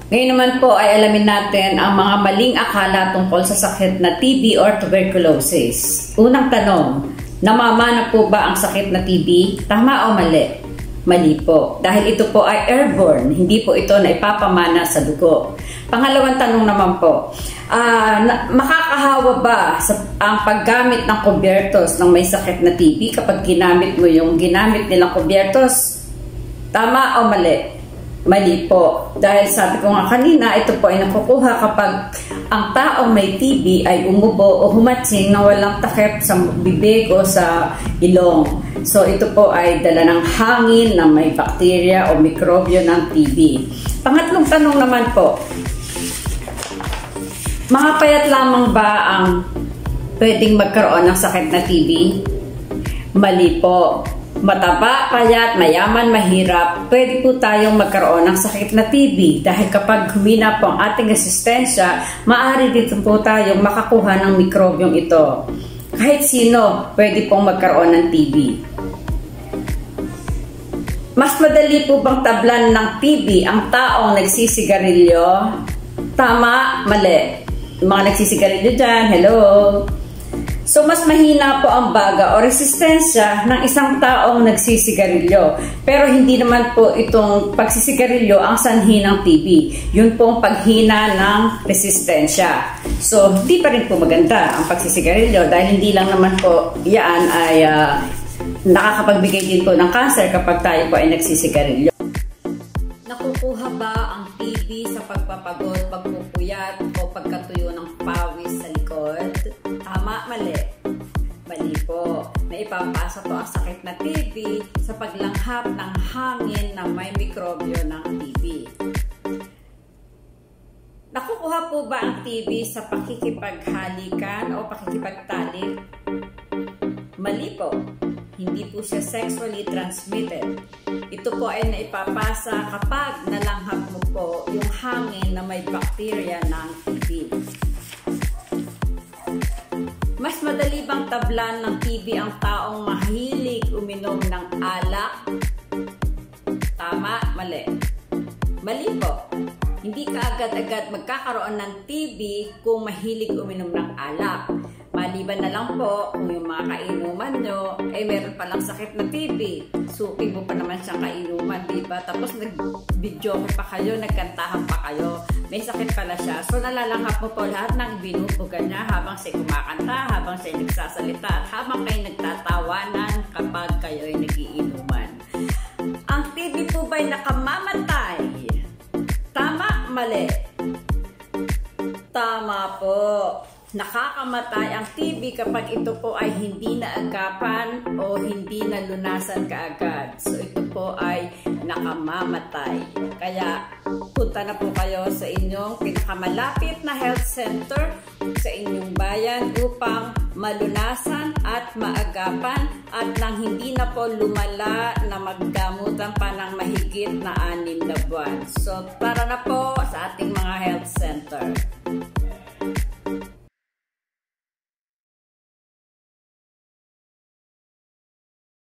Ngayon naman po ay alamin natin ang mga maling akala tungkol sa sakit na TB or tuberculosis. Unang tanong, namamana po ba ang sakit na TB? Tama o mali? Mali po. Dahil ito po ay airborne, hindi po ito na ipapamana sa dugo. Pangalawang tanong naman po, makakahawa ba ang paggamit ng kubyertos ng may sakit na TB kapag ginamit mo yung ginamit nilang kubyertos? Tama o mali? Mali po. Dahil sabi ko nga kanina, ito po ay nakukuha kapag ang taong may TB ay umubo o humatsing na walang takip sa bibig o sa ilong. So ito po ay dala ng hangin na may bakterya o mikrobyo ng TB. Pangatlong tanong naman po, mga payat lamang ba ang pwedeng magkaroon ng sakit na TB? Mali po. Mataba, payat, mayaman, mahirap, pwede po tayong magkaroon ng sakit na TB dahil kapag humina po ang ating resistensya, maaari dito po tayong makakuha ng mikrobyong ito. Kahit sino, pwede pong magkaroon ng TB. Mas madali po bang tablan ng TB ang taong nagsisigarilyo? Tama, mali. Mga nagsisigarilyo dyan, hello! So, mas mahina po ang baga o resistensya ng isang taong nagsisigarilyo. Pero hindi naman po itong pagsisigarilyo ang sanhi ng TB. Yun po ang paghina ng resistensya. So, hindi pa rin po maganda ang pagsisigarilyo dahil hindi lang naman po yan ay nakakapagbigay din po ng cancer kapag tayo po ay nagsisigarilyo. Nakukuha ba ang TB sa pagpapagod, pagpupuyat o pagkatuyo ng pawis sa likod? Tama, mali. Mali po. Naipapasa po ang sakit na TB sa paglanghap ng hangin na may mikrobyo ng TB. Nakukuha po ba ang TB sa pakikipaghalikan o pakikipagtalik? Mali po. Hindi po siya sexually transmitted. Ito po ay naipapasa kapag nalanghap mo po yung hangin na may bakterya ng TB. Mas madali bang tablan ng TB ang taong mahilig uminom ng alak? Tama, mali. Mali po. Hindi ka agad-agad magkakaroon ng TB kung mahilig uminom ng alak. Maliban na lang po kung yung mga kainuman nyo ay meron palang sakit na TB. Suki mo pa naman siyang kainuman, diba? Tapos nag-video pa kayo, nagkantahan pa kayo. May sakit pala siya. So nalalanghap mo po lahat ng binubugan niya habang siya kumakanta, habang siya nagsasalita, at habang kayo nagtatawanan kapag kayo ay nagiinuman. Ang TB po ba'y nakamamatay? Tama, mali. Tama po. Nakakamatay ang TB kapag ito po ay hindi naagapan o hindi nalunasan kaagad. So ito po ay nakamamatay. Kaya punta na po kayo sa inyong pinakamalapit na health center sa inyong bayan upang malunasan at maagapan at nang hindi na po lumala na magdamutan pa ng mahigit na 6 na buwan. So tara na po sa ating mga health center.